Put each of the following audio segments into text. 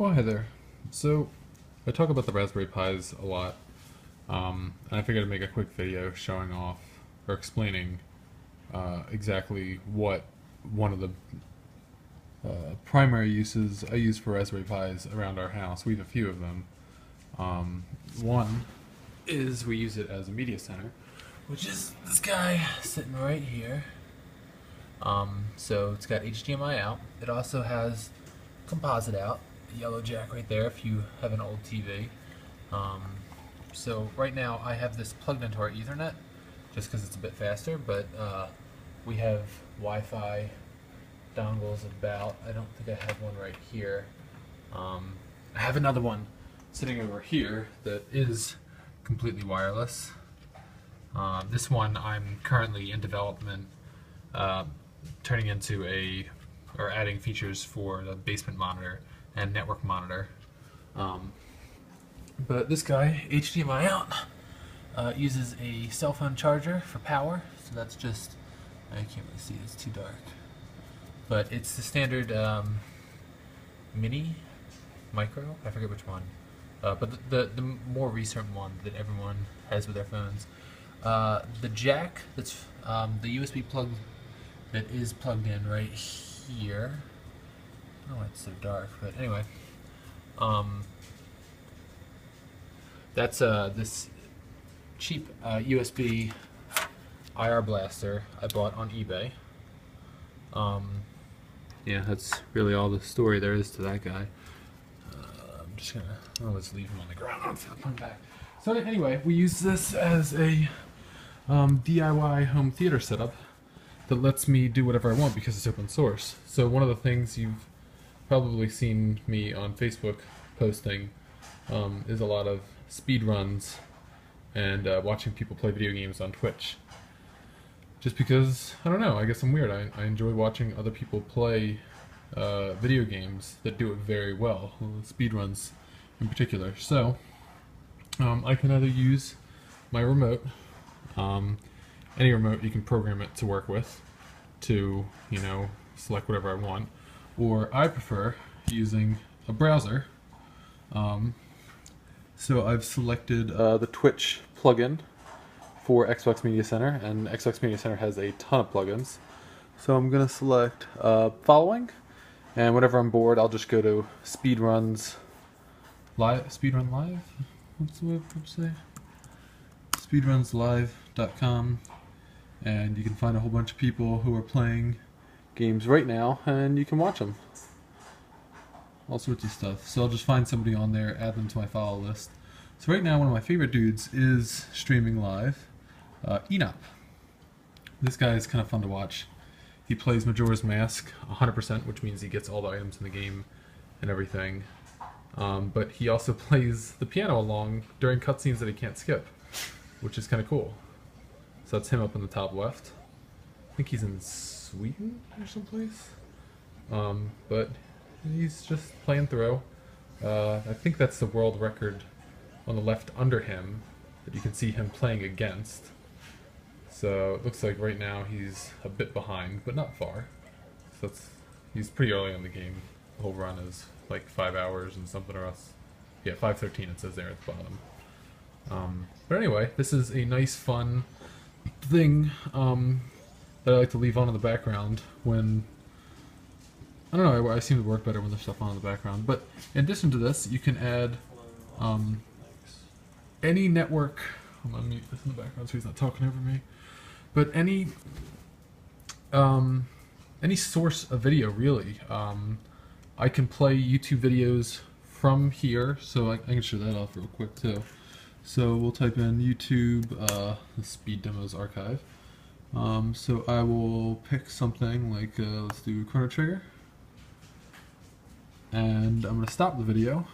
Oh, hi there. So, I talk about the Raspberry Pis a lot, and I figured I'd make a quick video showing off or explaining exactly what one of the primary uses I use for Raspberry Pis around our house. We have a few of them. One is we use it as a media center, which is this guy sitting right here. So it's got HDMI out. It also has composite out, yellow jack right there if you have an old TV. So right now I have this plugged into our Ethernet just because it's a bit faster, but we have Wi-Fi dongles about, I don't think I have one right here. I have another one sitting over here that is completely wireless. This one I'm currently in development, turning into or adding features for the basement monitor and network monitor. But this guy, HDMI out, uses a cell phone charger for power, so that's just, I can't really see, it's too dark. But it's the standard mini, micro, I forget which one. But the more recent one that everyone has with their phones. The jack, that's the USB plug that is plugged in right here. Oh, it's so dark, but anyway. That's this cheap USB IR blaster I bought on eBay. Yeah, that's really all the story there is to that guy. I'm just gonna, let's leave him on the ground. I'll come back. So anyway, we use this as a DIY home theater setup that lets me do whatever I want because it's open source. So one of the things you've probably seen me on Facebook posting is a lot of speed runs and watching people play video games on Twitch. Just because, I don't know, I guess I'm weird. I enjoy watching other people play video games that do it very well, speed runs in particular. So, I can either use my remote, any remote you can program it to work with, to, select whatever I want, or I prefer using a browser. So I've selected the Twitch plugin for Xbox Media Center, and Xbox Media Center has a ton of plugins. So I'm going to select following, and whenever I'm bored, I'll just go to Speedrun Live? What's the website? Speedrunslive.com, and you can find a whole bunch of people who are playing games right now, and you can watch them. All sorts of stuff. So I'll just find somebody on there, add them to my follow list. So right now one of my favorite dudes is streaming live, Enop. This guy is kind of fun to watch. He plays Majora's Mask 100%, which means he gets all the items in the game and everything. But he also plays the piano along during cutscenes that he can't skip, which is kind of cool. So that's him up in the top left. I think he's in Sweden or someplace. But he's just playing through. I think that's the world record on the left under him that you can see him playing against. So it looks like right now he's a bit behind, but not far. So he's pretty early in the game. The whole run is like 5 hours and something or else. Yeah, 5:13 it says there at the bottom. But anyway, this is a nice, fun thing that I like to leave on in the background when, I don't know, I seem to work better when there's stuff on in the background. But in addition to this, you can add any network. I'm gonna mute this in the background so he's not talking over me. But any source of video, really. I can play YouTube videos from here, so I can show that off real quick too. So we'll type in YouTube, the Speed Demos Archive. So I will pick something like, let's do Chrono Trigger. And I'm going to stop the video.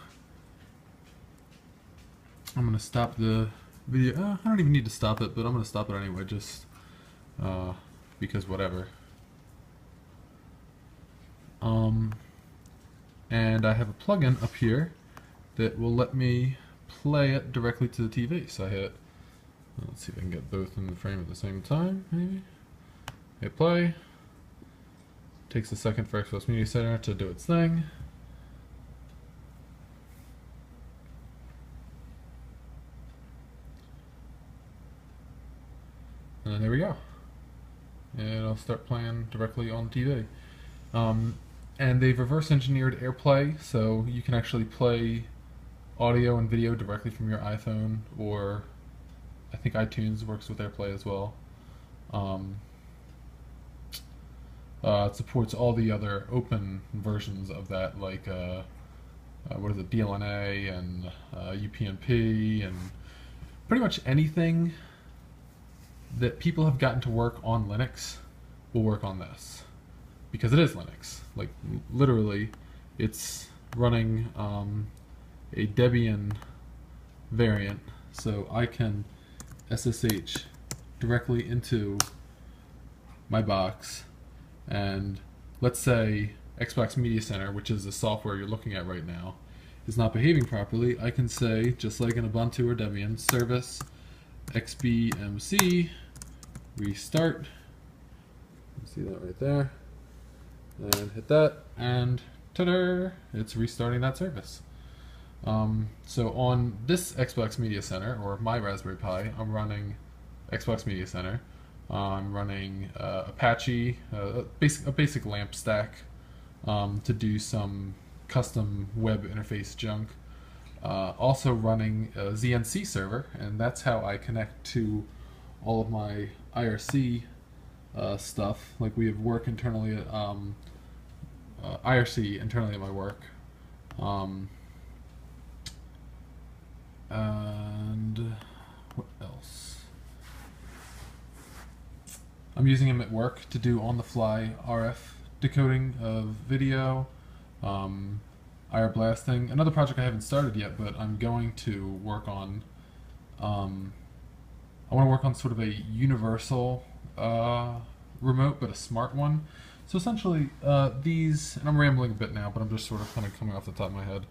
I'm going to stop the video. I don't even need to stop it, but I'm going to stop it anyway, just because whatever. And I have a plugin up here that will let me play it directly to the TV. So I hit, let's see if I can get both in the frame at the same time, maybe. Hit play. Takes a second for Xbox Media Center to do its thing. and it'll start playing directly on TV. And they've reverse engineered AirPlay, so you can actually play audio and video directly from your iPhone, or I think iTunes works with AirPlay as well. It supports all the other open versions of that, like what is it, DLNA and UPnP, and pretty much anything that people have gotten to work on Linux will work on this, because it is Linux. Like literally, it's running a Debian variant, so I can SSH directly into my box, and let's say Xbox Media Center, which is the software you're looking at right now, is not behaving properly. I can say, just like in Ubuntu or Debian, service xbmc restart. You see that right there, and hit that, and ta-da! It's restarting that service. So on this Xbox Media Center, or my Raspberry Pi, I'm running Xbox Media Center. I'm running Apache, a basic LAMP stack, to do some custom web interface junk. Also running a ZNC server, and that's how I connect to all of my IRC stuff. Like we have work internally at IRC internally at my work. And what else? I'm using him at work to do on-the-fly RF decoding of video, IR blasting. Another project I haven't started yet, but I'm going to work on. I want to work on sort of a universal remote, but a smart one. So essentially, these, and I'm rambling a bit now, but I'm just sort of kind of coming off the top of my head.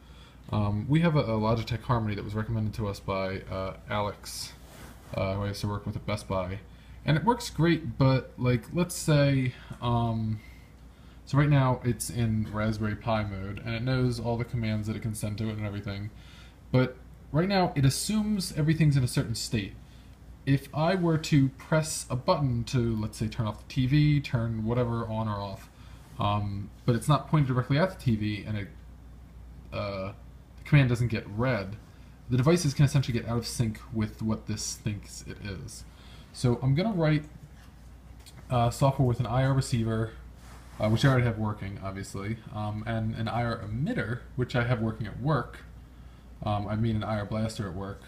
We have a Logitech Harmony that was recommended to us by Alex, who I used to work with at Best Buy. And it works great, but like, let's say, so right now it's in Raspberry Pi mode, and it knows all the commands that it can send to it and everything. But right now it assumes everything's in a certain state. If I were to press a button to, let's say, turn off the TV, turn whatever on or off, but it's not pointed directly at the TV, and the command doesn't get read, the devices can essentially get out of sync with what this thinks it is. So I'm going to write software with an IR receiver, which I already have working, obviously, and an IR emitter, which I have working at work. I mean an IR blaster at work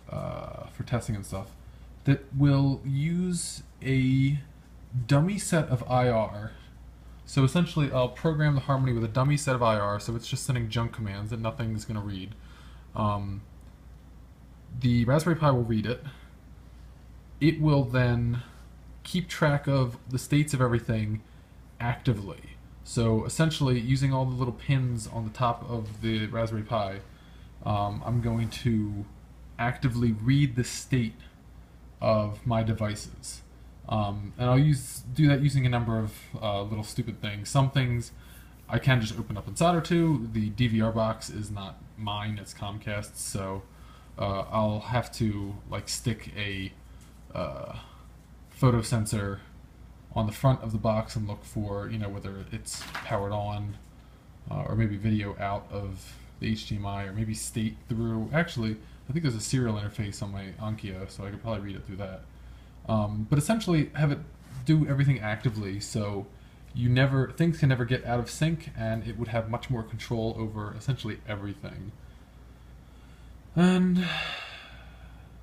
for testing and stuff, that will use a dummy set of IR. So essentially I'll program the Harmony with a dummy set of IR, so it's just sending junk commands that nothing's going to read. The Raspberry Pi will read it. It will then keep track of the states of everything actively. So essentially, using all the little pins on the top of the Raspberry Pi, I'm going to actively read the state of my devices. And I'll do that using a number of little stupid things. Some things I can just open up and solder to. The DVR box is not mine, it's Comcast's, so I'll have to like stick a photo sensor on the front of the box and look for, you know, whether it's powered on or maybe video out of the HDMI, or maybe state through. Actually, I think there's a serial interface on my Onkyo, so I could probably read it through that. But essentially have it do everything actively, so things can never get out of sync, and it would have much more control over essentially everything. And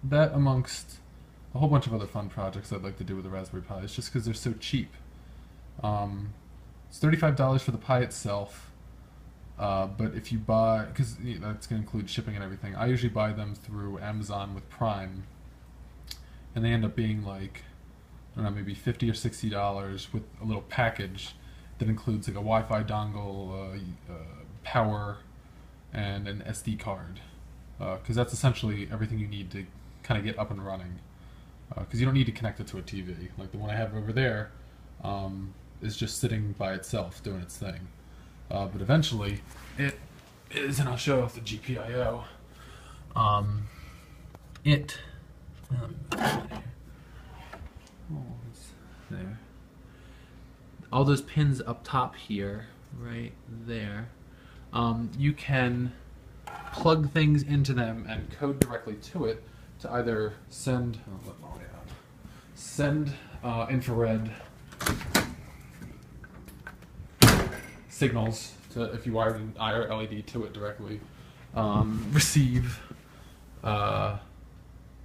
that, amongst a whole bunch of other fun projects I'd like to do with the Raspberry Pi, is just because they're so cheap. It's $35 for the Pi itself, but if you buy, because that's going to include shipping and everything, I usually buy them through Amazon with Prime, and they end up being like, I don't know, maybe $50 or $60 with a little package that includes like a Wi-Fi dongle, power, and an SD card, because that's essentially everything you need to kind of get up and running. Because you don't need to connect it to a TV. Like the one I have over there is just sitting by itself doing its thing. But eventually it is, and I'll show off the GPIO. There. all those pins up top here, right there, you can plug things into them and code directly to it to either send, send infrared signals to, if you wired an IR LED to it directly, receive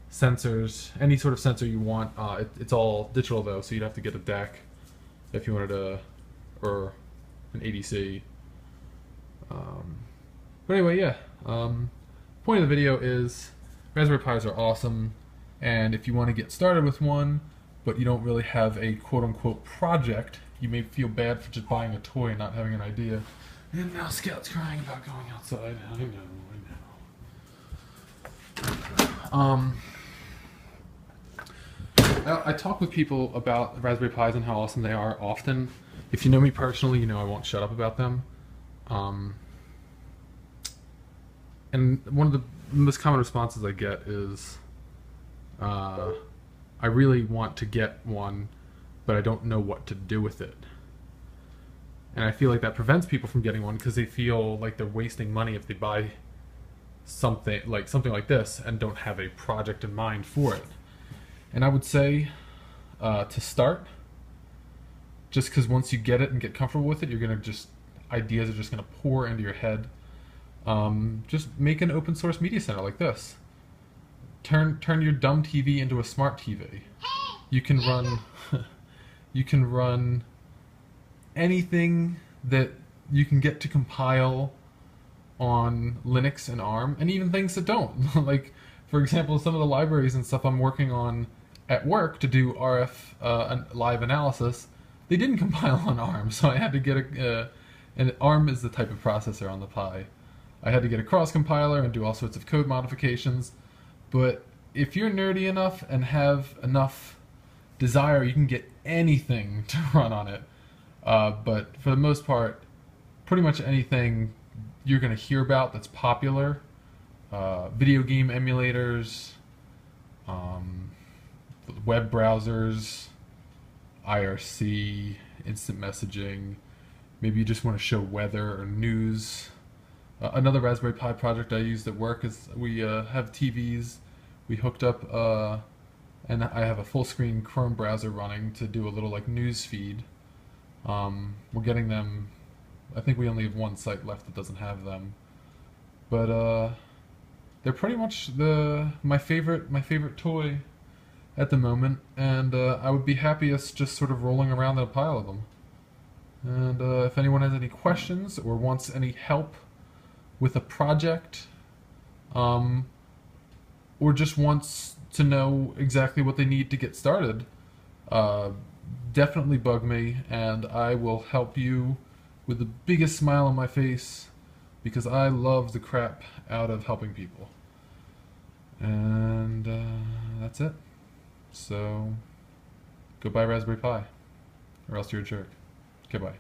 sensors, any sort of sensor you want. It's all digital though, so you'd have to get a DAC if you wanted to, or an ADC. But anyway, yeah. Point of the video is Raspberry Pis are awesome, and if you want to get started with one, but you don't really have a quote-unquote project, you may feel bad for just buying a toy and not having an idea. And now Scout's crying about going outside. I know. I talk with people about Raspberry Pis and how awesome they are often. If you know me personally, you know I won't shut up about them. And one of the most common responses I get is, I really want to get one, but I don't know what to do with it. And I feel like that prevents people from getting one because they feel like they're wasting money if they buy something like this and don't have a project in mind for it. And I would say, to start, just because once you get it and get comfortable with it, you're gonna ideas are just gonna pour into your head. Just make an open source media center like this. Turn your dumb TV into a smart TV. You can run, you can run anything that you can get to compile on Linux and ARM, and even things that don't. Like, for example, some of the libraries and stuff I'm working on at work to do RF live analysis, they didn't compile on ARM, so I had to get and ARM is the type of processor on the Pi. I had to get a cross compiler and do all sorts of code modifications, but if you're nerdy enough and have enough desire, you can get anything to run on it. But for the most part, pretty much anything you're going to hear about that's popular, video game emulators, web browsers, IRC, instant messaging, maybe you just want to show weather or news. Another Raspberry Pi project I used at work is we have TVs. We hooked up, and I have a full screen Chrome browser running to do a little like news feed. We're getting them. I think we only have one site left that doesn't have them, but they're pretty much my favorite toy at the moment, and I would be happiest just sort of rolling around in a pile of them. And if anyone has any questions or wants any help with a project, or just wants to know exactly what they need to get started, definitely bug me, and I will help you with the biggest smile on my face, because I love the crap out of helping people. And that's it. So go buy Raspberry Pi, or else you're a jerk. Okay, bye.